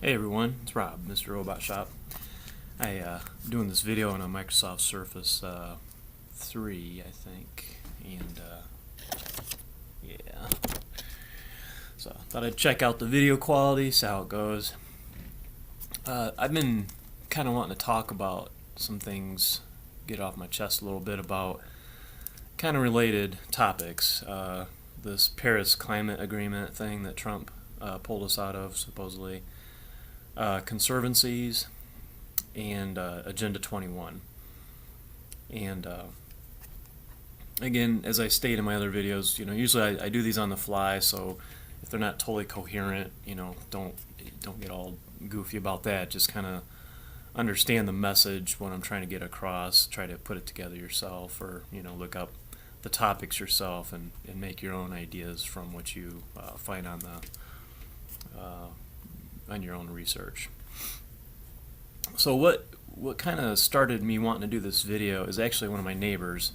Hey everyone, it's Rob, Mr. Robot Shop. I'm doing this video on a Microsoft Surface 3, I think, and yeah. So I thought I'd check out the video quality, see how it goes. I've been kind of wanting to talk about some things, get off my chest a little bit about kind of related topics. This Paris Climate Agreement thing that Trump pulled us out of, supposedly. Conservancies, and Agenda 21. And again, as I state in my other videos, usually I do these on the fly, so if they're not totally coherent, don't get all goofy about that. Just kind of understand the message, what I'm trying to get across, try to put it together yourself, or look up the topics yourself and make your own ideas from what you find on your own research. So what kind of started me wanting to do this video is actually one of my neighbors.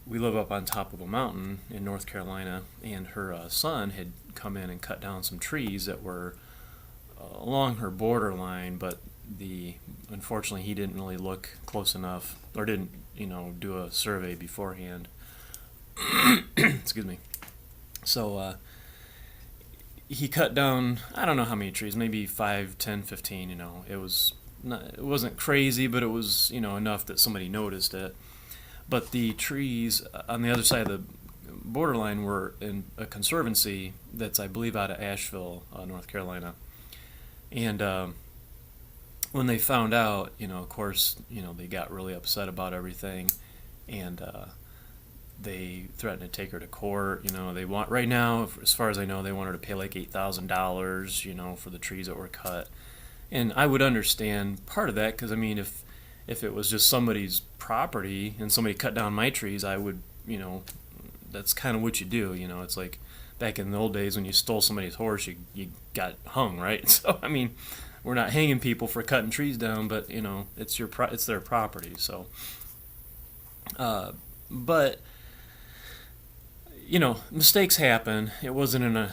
We live up on top of a mountain in North Carolina, and her son had come in and cut down some trees that were along her borderline, but unfortunately he didn't really look close enough, or didn't do a survey beforehand. Excuse me. So he cut down, I don't know how many trees, maybe 5, 10, 15, it wasn't crazy, but it was, enough that somebody noticed it. But the trees on the other side of the borderline were in a conservancy that's, I believe, out of Asheville, North Carolina. And when they found out, of course, they got really upset about everything, and they threatened to take her to court. They want, right now, as far as I know, they want her to pay like $8,000, for the trees that were cut. And I would understand part of that, because if it was just somebody's property and somebody cut down my trees, I would, that's kind of what you do. It's like back in the old days when you stole somebody's horse, you got hung, right? So we're not hanging people for cutting trees down, but it's their property. So, but mistakes happen. It wasn't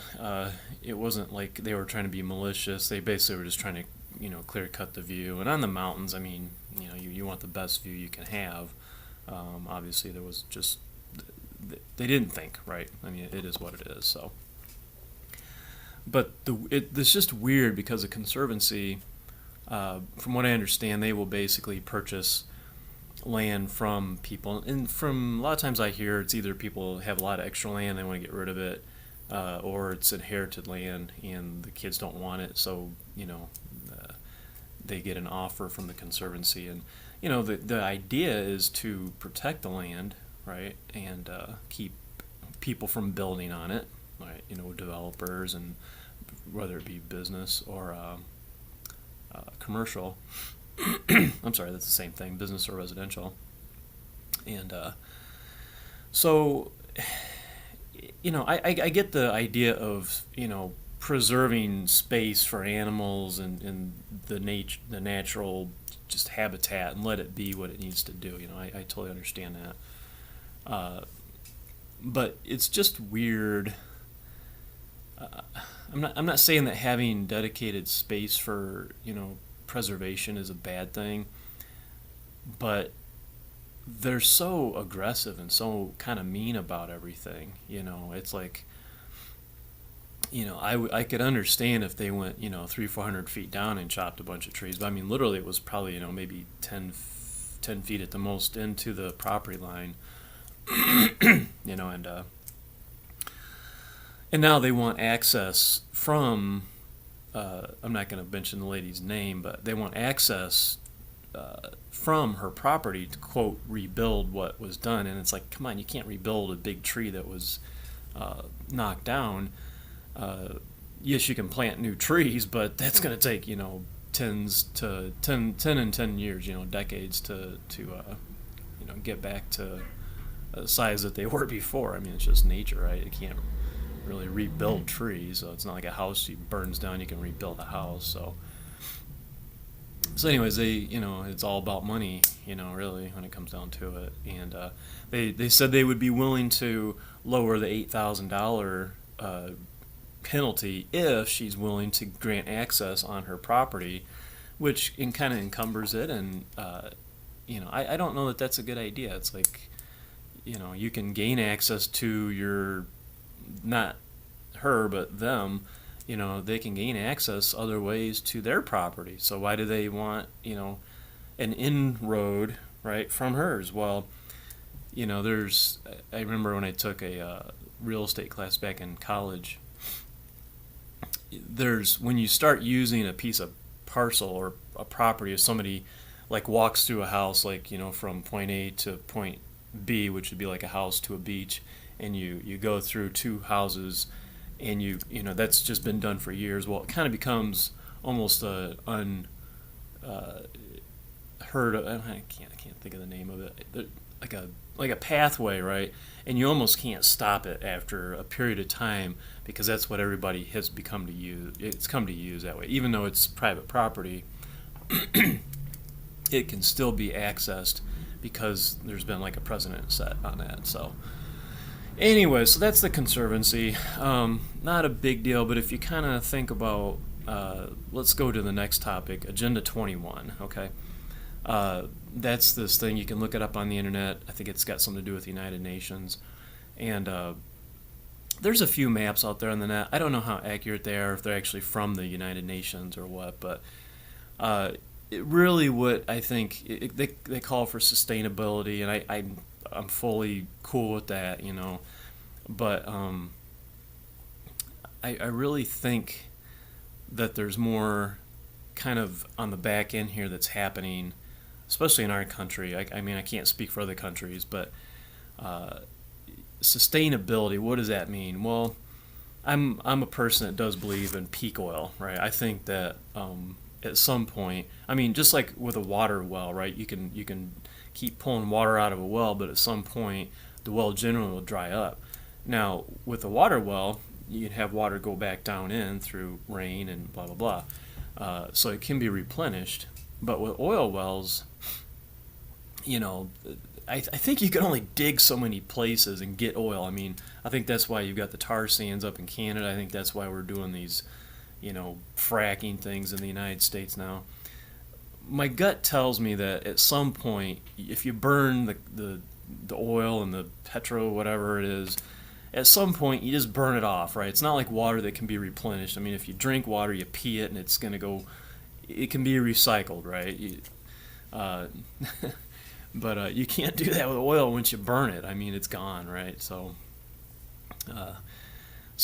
it wasn't like they were trying to be malicious. They basically were just trying to, clear cut the view. And on the mountains, you want the best view you can have. Obviously, there was just, they didn't think, right? It is what it is. So, but it's just weird because the Conservancy, from what I understand, they will basically purchase land from people, and from a lot of times I hear it's either people have a lot of extra land, they want to get rid of it, or it's inherited land and the kids don't want it, so they get an offer from the Conservancy. And the idea is to protect the land, right, and keep people from building on it, right, developers, and whether it be business or commercial. I'm sorry, that's the same thing, business or residential. And so, I get the idea of, preserving space for animals and the natural just habitat, and let it be what it needs to do. I totally understand that. But it's just weird. I'm not saying that having dedicated space for, preservation is a bad thing, but they're so aggressive and so kind of mean about everything. It's like, I could understand if they went 300-400 feet down and chopped a bunch of trees, but literally it was probably maybe 10 feet at the most into the property line. And now they want access from, I'm not going to mention the lady's name, but they want access from her property to, quote, rebuild what was done. And it's like, come on, you can't rebuild a big tree that was knocked down. Yes, you can plant new trees, but that's going to take, 10 and 10 years, decades to get back to the size that they were before. It's just nature, right? You can't really rebuild trees, so it's not like a house burns down, you can rebuild a house. So anyways, it's all about money, really, when it comes down to it. And they said they would be willing to lower the $8,000 penalty if she's willing to grant access on her property, which kind of encumbers it. And I don't know that that's a good idea. It's like, you can gain access to your, not her but them, they can gain access other ways to their property. So why do they want an inroad, right, from hers? Well, I remember when I took a real estate class back in college, when you start using a piece of parcel or a property, if somebody like walks through a house, like from point A to point B, which would be like a house to a beach, and you go through two houses, and that's just been done for years. Well, it kind of becomes almost a heard of, I can't think of the name of it, like a pathway, right? And you almost can't stop it after a period of time, because that's what everybody has become to use. It's come to use that way. Even though it's private property, it can still be accessed because there's been like a precedent set on that. So anyway, so that's the Conservancy. Not a big deal, but if you kind of think about, let's go to the next topic, Agenda 21, okay? That's this thing, you can look it up on the internet. I think it's got something to do with the United Nations. And there's a few maps out there on the net. I don't know how accurate they are, if they're actually from the United Nations or what, but really what I think, they call for sustainability, and I'm fully cool with that, but I really think that there's more kind of on the back end here that's happening, especially in our country. I mean, I can't speak for other countries, but sustainability, what does that mean? Well, I'm a person that does believe in peak oil, right? I think that at some point, I mean, just like with a water well, right? You can keep pulling water out of a well, but at some point, the well generally will dry up. Now, with a water well, you can have water go back down in through rain and blah, blah, blah. So it can be replenished. But with oil wells, I think you can only dig so many places and get oil. I mean, I think that's why you've got the tar sands up in Canada. I think that's why we're doing these, fracking things in the United States now. My gut tells me that at some point, if you burn the oil and the whatever it is, at some point you just burn it off, right? It's not like water that can be replenished. I mean, if you drink water, you pee it, and it's going to go, it can be recycled, right? But you can't do that with oil. Once you burn it, I mean, it's gone, right? So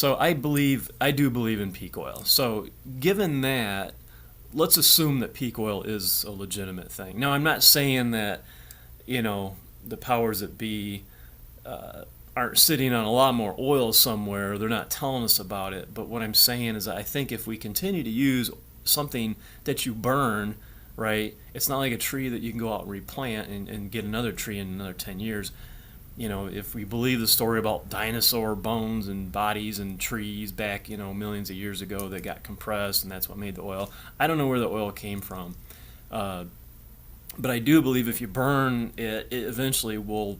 I do believe in peak oil. So given that, let's assume that peak oil is a legitimate thing. Now, I'm not saying that, the powers that be aren't sitting on a lot more oil somewhere. They're not telling us about it. But what I'm saying is that I think if we continue to use something that you burn, right, it's not like a tree that you can go out and replant and get another tree in another 10 years. If we believe the story about dinosaur bones and bodies and trees back, millions of years ago that got compressed, and that's what made the oil. I don't know where the oil came from. But I do believe if you burn it, it eventually will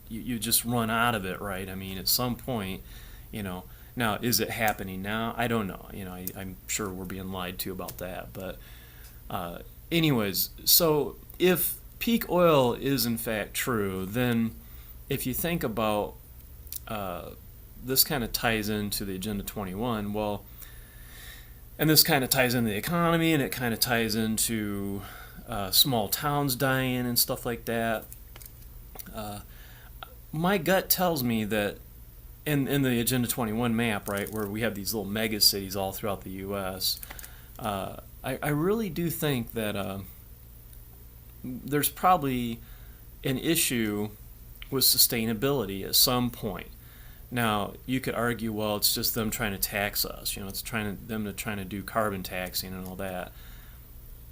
you just run out of it, right? I mean, at some point, now, is it happening now? I don't know. I'm sure we're being lied to about that. But anyways, so if peak oil is in fact true, then if you think about this kind of ties into the Agenda 21, well, and this kind of ties into the economy, and it kind of ties into small towns dying and stuff like that. My gut tells me that in the Agenda 21 map, right, where we have these little mega cities all throughout the U.S., I really do think that there's probably an issue with sustainability at some point. Now, you could argue, well, it's just them trying to tax us. It's trying to do carbon taxing and all that.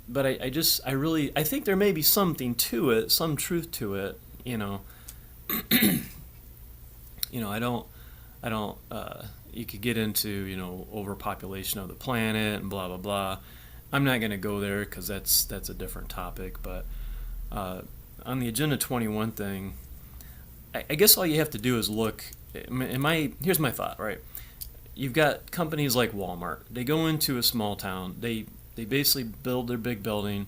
But I think there may be something to it, some truth to it. I don't. You could get into overpopulation of the planet and blah blah blah. I'm not going to go there because that's a different topic. But on the Agenda 21 thing, I guess all you have to do is look. Here's my thought, right? you've got companies like Walmart. They go into a small town. They basically build their big building.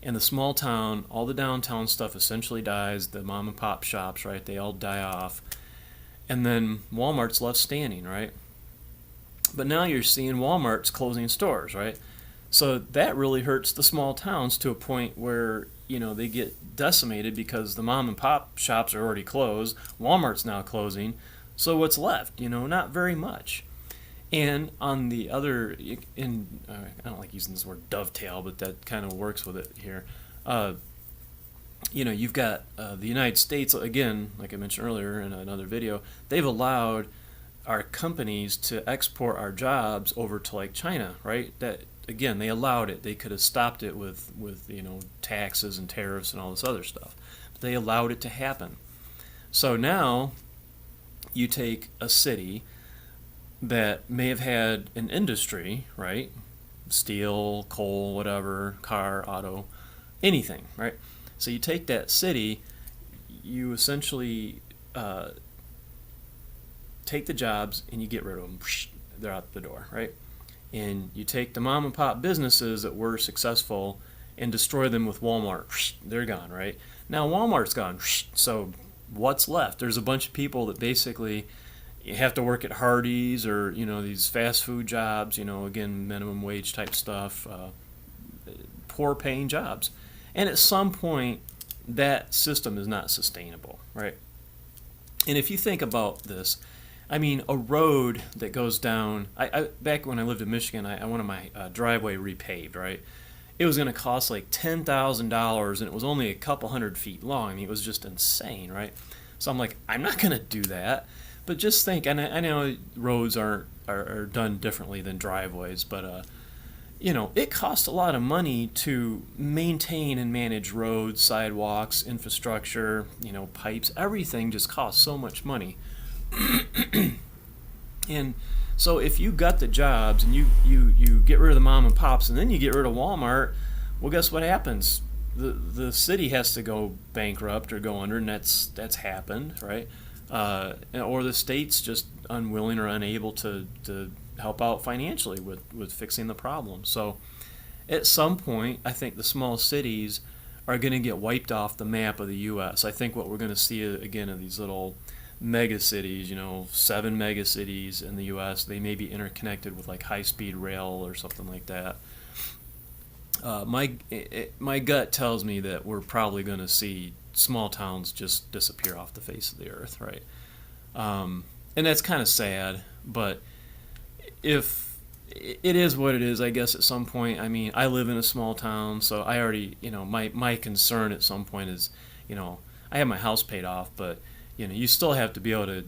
In the small town, all the downtown stuff essentially dies. The mom and pop shops, right? They all die off. And then Walmart's left standing, right? But now you're seeing Walmart's closing stores, right? So that really hurts the small towns to a point where, they get decimated because the mom and pop shops are already closed. Walmart's now closing. So what's left? Not very much. And on the other, I don't like using this word dovetail, but that kind of works with it here. You've got the United States, again, like I mentioned earlier in another video, they've allowed our companies to export our jobs over to like China, right? That, again, they allowed it. They could have stopped it with taxes and tariffs and all this other stuff. But they allowed it to happen. So now you take a city that may have had an industry, right? Steel, coal, whatever, car, auto, anything, right? So you take that city, you essentially take the jobs and you get rid of them. They're out the door, right? And you take the mom and pop businesses that were successful and destroy them with Walmart. They're gone, right? Now Walmart's gone. So what's left? There's a bunch of people that basically have to work at Hardee's or these fast food jobs. Again, minimum wage type stuff, poor paying jobs. And at some point, that system is not sustainable, right? And if you think about this, I mean, a road that goes down, I back when I lived in Michigan, I wanted my driveway repaved, right? It was going to cost like $10,000 and it was only a couple hundred feet long. I mean, it was just insane, right? So I'm like, I'm not going to do that. But just think, and I know roads are done differently than driveways, but it costs a lot of money to maintain and manage roads, sidewalks, infrastructure, pipes. Everything just costs so much money. And so if you got the jobs and you get rid of the mom and pops and then you get rid of Walmart, well, guess what happens? The city has to go bankrupt or go under, and that's happened, right? Or the state's just unwilling or unable to help out financially with fixing the problem. So at some point, I think the small cities are going to get wiped off the map of the U.S. I think what we're going to see again are these little mega cities, 7 mega cities in the U.S. They may be interconnected with like high-speed rail or something like that. My gut tells me that we're probably going to see small towns just disappear off the face of the earth, right? And that's kind of sad, but if it is what it is, I guess at some point, I mean, I live in a small town, so I already, my concern at some point is, I have my house paid off, but, you still have to be able to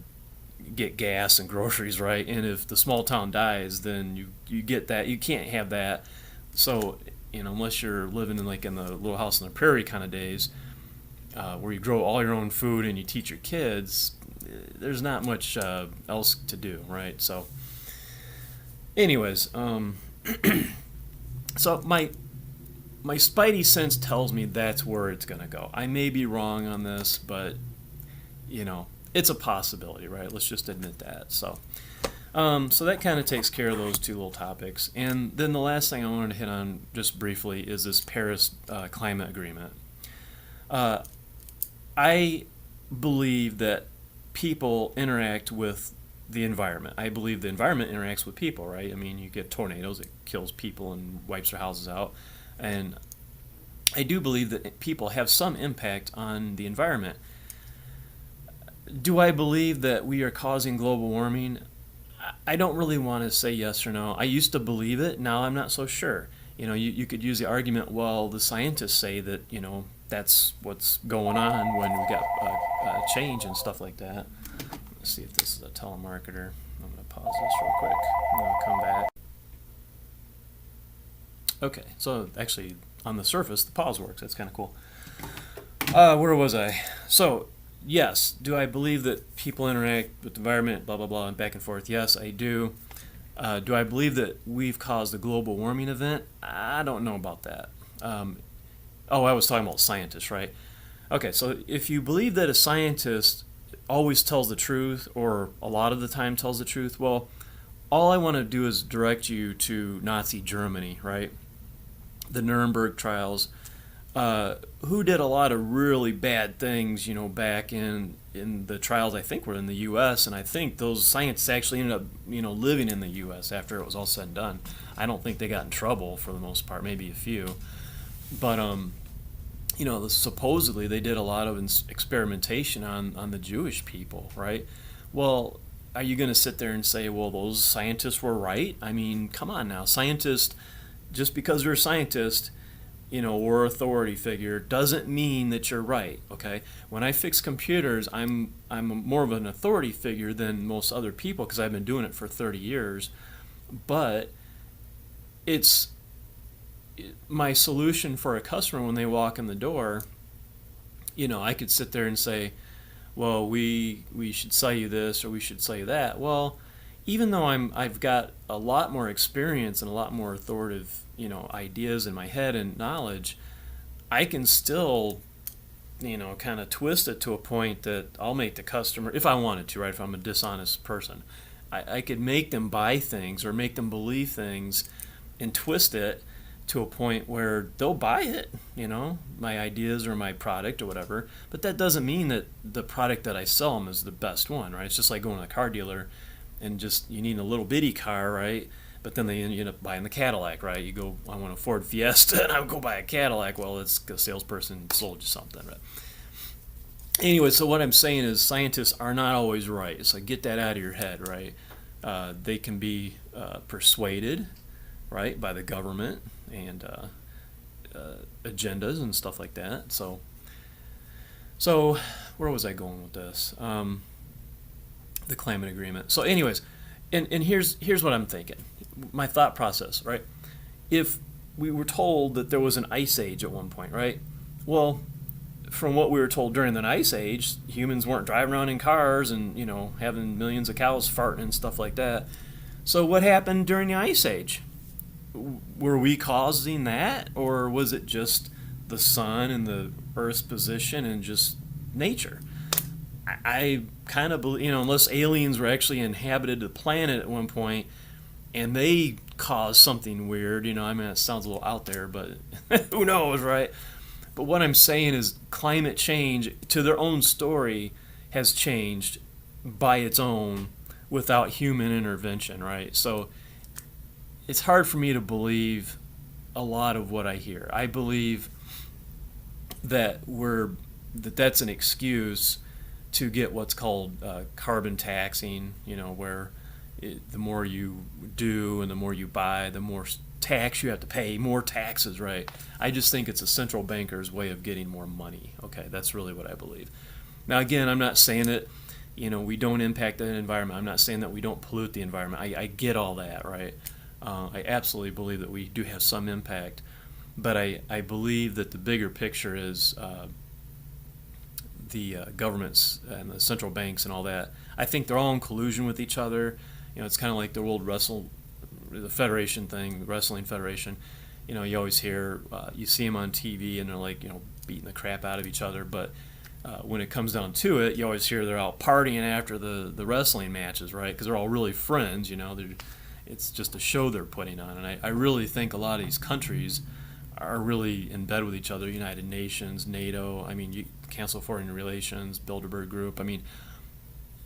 get gas and groceries, right? And if the small town dies, then you get that. You can't have that. So, unless you're living in the little house on the prairie kind of days, where you grow all your own food and you teach your kids, there's not much else to do, right? So, anyways, so my spidey sense tells me that's where it's going to go. I may be wrong on this, but, it's a possibility, right? Let's just admit that. So that kind of takes care of those two little topics. And then the last thing I wanted to hit on just briefly is this Paris climate agreement. I believe that people interact with the environment. I believe the environment interacts with people, right? I mean, you get tornadoes, it kills people and wipes their houses out. And I do believe that people have some impact on the environment. Do I believe that we are causing global warming? I don't really want to say yes or no. I used to believe it. Now I'm not so sure. You could use the argument, well, the scientists say that, that's what's going on when we got change and stuff like that. Let's see if this is a telemarketer. I'm going to pause this real quick. I'm going to come back. Okay, so actually on the surface, the pause works. That's kind of cool. Where was I? So, yes, do I believe that people interact with the environment, blah, blah, blah, and back and forth? Yes, I do. Do I believe that we've caused a global warming event? I don't know about that. I was talking about scientists, right? Okay, so if you believe that a scientist always tells the truth or a lot of the time tells the truth, well, all I want to do is direct you to Nazi Germany, right? The Nuremberg trials, who did a lot of really bad things, back in the trials. I think were in the U.S., and I think those scientists actually ended up, living in the U.S. after it was all said and done. I don't think they got in trouble for the most part, maybe a few, but supposedly they did a lot of experimentation on the Jewish people, right? Well, are you going to sit there and say, well, those scientists were right? I mean, come on now, scientists. Just because you're a scientist, or authority figure, doesn't mean that you're right. Okay, when I fix computers, I'm more of an authority figure than most other people because I've been doing it for 30 years. But it's my solution for a customer when they walk in the door. I could sit there and say, well, we should sell you this or we should sell you that. Well, even though I've got a lot more experience and a lot more authoritative, ideas in my head and knowledge, I can still, kind of twist it to a point that I'll make the customer, if I wanted to, right? If I'm a dishonest person, I could make them buy things or make them believe things and twist it to a point where they'll buy it, my ideas or my product or whatever. But that doesn't mean that the product that I sell them is the best one, right? It's just like going to a car dealer and just you need a little bitty car, right? But then they end up buying the Cadillac, right? You go, I want a Ford Fiesta, and I would go buy a Cadillac. Well, it's the salesperson sold you something, right? Anyway, so what I'm saying is scientists are not always right. So get that out of your head, right? They can be persuaded, right, by the government and agendas and stuff like that. So where was I going with this? The climate agreement. So anyways, and here's what I'm thinking. My thought process, right? If we were told that there was an ice age at one point, right? Well, from what we were told during the ice age, humans weren't driving around in cars and, having millions of cows farting and stuff like that. So what happened during the ice age? Were we causing that, or was it just the sun and the Earth's position and just nature? I kind of believe, unless aliens were actually inhabited the planet at one point and they caused something weird, I mean, it sounds a little out there, but who knows, right? But what I'm saying is climate change, to their own story, has changed by its own without human intervention, right? So it's hard for me to believe a lot of what I hear. I believe that that's an excuse to get what's called carbon taxing, where the more you do and the more you buy, the more tax you have to pay, more taxes, right? I just think it's a central banker's way of getting more money. Okay, that's really what I believe. Now, again, I'm not saying that, we don't impact the environment. I'm not saying that we don't pollute the environment. I get all that, right? I absolutely believe that we do have some impact, but I believe that the bigger picture is the governments and the central banks and all that. I think they're all in collusion with each other. It's kind of like the the federation thing, the wrestling federation. You always hear, you see them on TV and they're like, beating the crap out of each other. But when it comes down to it, you always hear they're out partying after the wrestling matches, right? Because they're all really friends, it's just a show they're putting on. And I really think a lot of these countries are really in bed with each other. United Nations, NATO, I mean, Council of Foreign Relations, Bilderberg Group. I mean,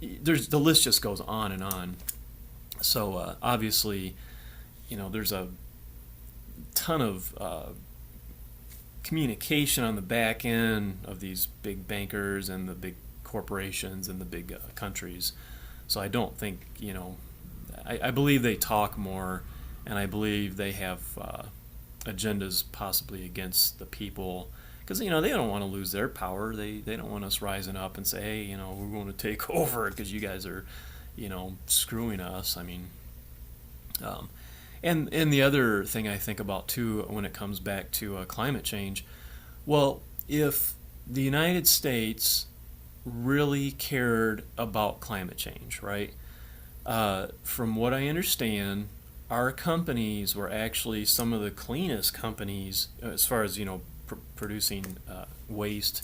the list just goes on and on. So obviously, there's a ton of communication on the back end of these big bankers and the big corporations and the big countries. So I don't think, I believe they talk more, and I believe they have agendas possibly against the people, because they don't want to lose their power. They don't want us rising up and say, hey, we're going to take over because you guys are screwing us. I mean, and the other thing I think about too when it comes back to climate change, well, if the United States really cared about climate change, right? From what I understand, our companies were actually some of the cleanest companies as far as producing waste,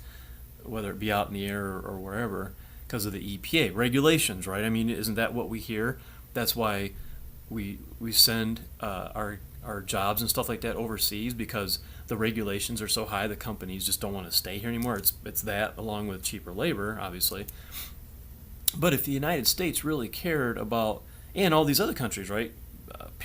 whether it be out in the air or wherever, because of the EPA regulations, right? I mean, isn't that what we hear? That's why we send our jobs and stuff like that overseas because the regulations are so high. The companies just don't want to stay here anymore. It's that, along with cheaper labor, obviously. But if the United States really cared about, and all these other countries, right,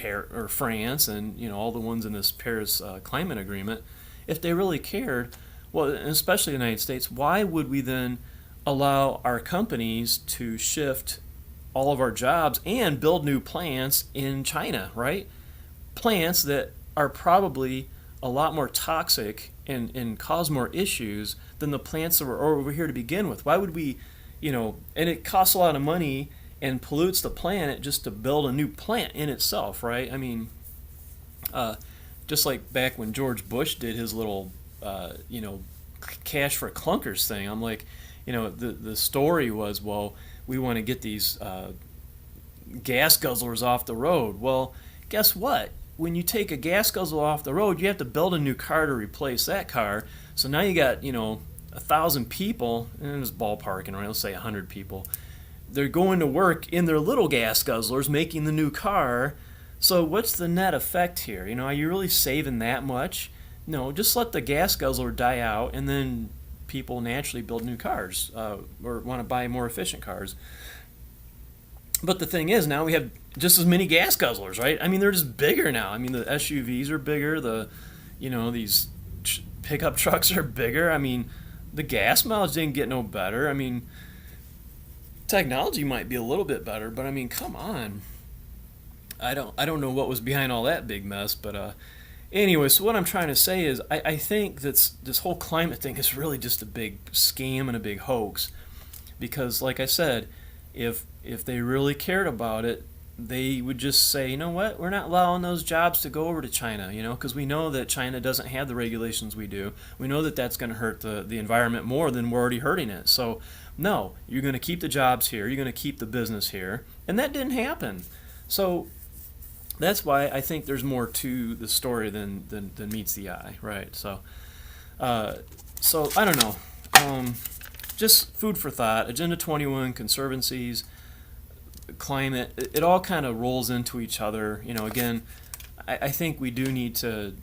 or France, and all the ones in this Paris climate agreement, if they really cared, well, and especially the United States, why would we then allow our companies to shift all of our jobs and build new plants in China, right? Plants that are probably a lot more toxic and cause more issues than the plants that were over here to begin with. Why would we, and it costs a lot of money and pollutes the planet just to build a new plant in itself, right? I mean, just like back when George Bush did his little, cash for clunkers thing. I'm like, the story was, well, we want to get these gas guzzlers off the road. Well, guess what? When you take a gas guzzler off the road, you have to build a new car to replace that car. So now you got, 1,000 people, and it's ballparking, right? Let's say 100 people. They're going to work in their little gas guzzlers making the new car. So what's the net effect here? Are you really saving that much? No, just let the gas guzzler die out, and then people naturally build new cars or want to buy more efficient cars. But the thing is, now we have just as many gas guzzlers, right? I mean, they're just bigger now. I mean, the SUVs are bigger. These pickup trucks are bigger. I mean, the gas mileage didn't get no better. I mean, technology might be a little bit better, but I mean, come on. I don't know what was behind all that big mess, but anyway, so what I'm trying to say is I think that this whole climate thing is really just a big scam and a big hoax, because like I said, if they really cared about it, they would just say, you know what, we're not allowing those jobs to go over to China, because we know that China doesn't have the regulations we do. We know that that's going to hurt the environment more than we're already hurting it. So no, you're going to keep the jobs here, you're going to keep the business here, and that didn't happen. So that's why I think there's more to the story than meets the eye, right? So I don't know. Just food for thought. Agenda 21, Conservancies, climate, it all kind of rolls into each other. Again, I think we do need to,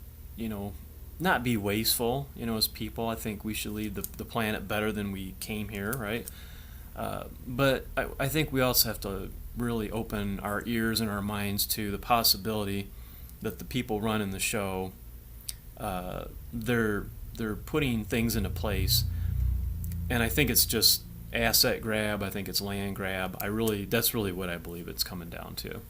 not be wasteful, as people. I think we should leave the planet better than we came here, right? But I think we also have to really open our ears and our minds to the possibility that the people running the show, they're putting things into place, and I think it's just asset grab. I think it's land grab. That's really what I believe it's coming down to.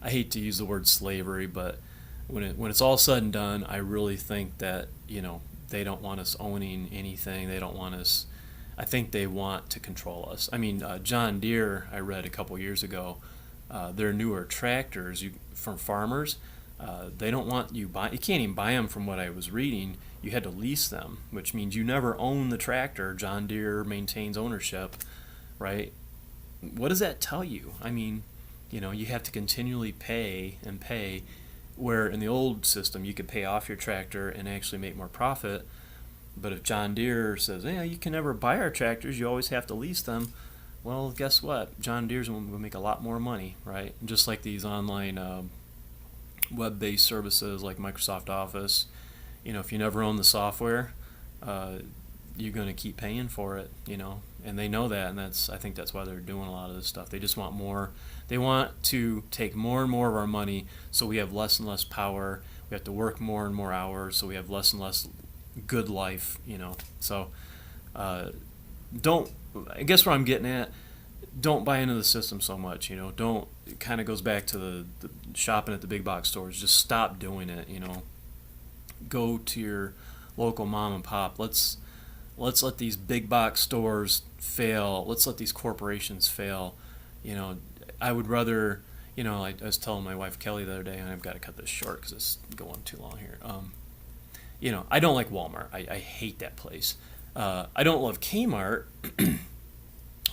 I hate to use the word slavery, but when it's all said and done, I really think that they don't want us owning anything. They don't want us. I think they want to control us. I mean, John Deere, I read a couple years ago, their newer tractors from farmers, they don't want you buy. You can't even buy them. From what I was reading, you had to lease them, which means you never own the tractor. John Deere maintains ownership, right? What does that tell you? I mean, you have to continually pay and pay, where in the old system you could pay off your tractor and actually make more profit. But if John Deere says, you can never buy our tractors, you always have to lease them, well, guess what? John Deere's will make a lot more money, right? Just like these online web-based services like Microsoft Office, if you never own the software, you're going to keep paying for it, and they know that, and I think that's why they're doing a lot of this stuff. They just want more. They want to take more and more of our money, so we have less and less power. We have to work more and more hours, so we have less and less good life, So don't. I guess what I'm getting at, don't buy into the system so much. Don't. It kind of goes back to the shopping at the big box stores. Just stop doing it. Go to your local mom and pop. Let's let these big box stores fail. Let's let these corporations fail. I would rather. I was telling my wife Kelly the other day, and I've got to cut this short because it's going too long here. I don't like Walmart. I hate that place. I don't love Kmart,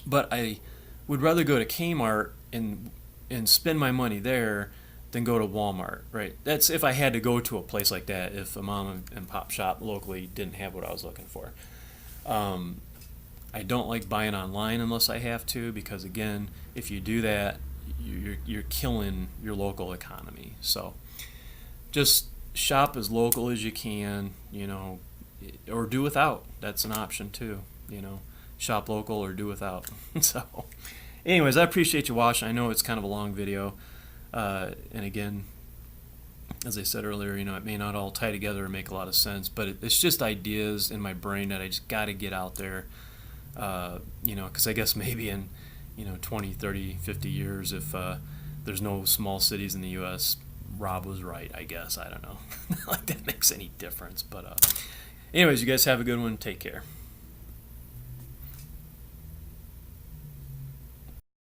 but I would rather go to Kmart and spend my money there than go to Walmart, right? That's if I had to go to a place like that, if a mom and pop shop locally didn't have what I was looking for. I don't like buying online unless I have to, because again, if you do that, you're killing your local economy. So just shop as local as you can, or do without. That's an option too, shop local or do without. So anyways, I appreciate you watching. I know it's kind of a long video, and again, as I said earlier, it may not all tie together and make a lot of sense, but it's just ideas in my brain that I just got to get out there, because I guess maybe in 20, 30, 50 years, if there's no small cities in the U.S., Rob was right, I guess. I don't know. Not like that makes any difference. But anyways, you guys have a good one. Take care.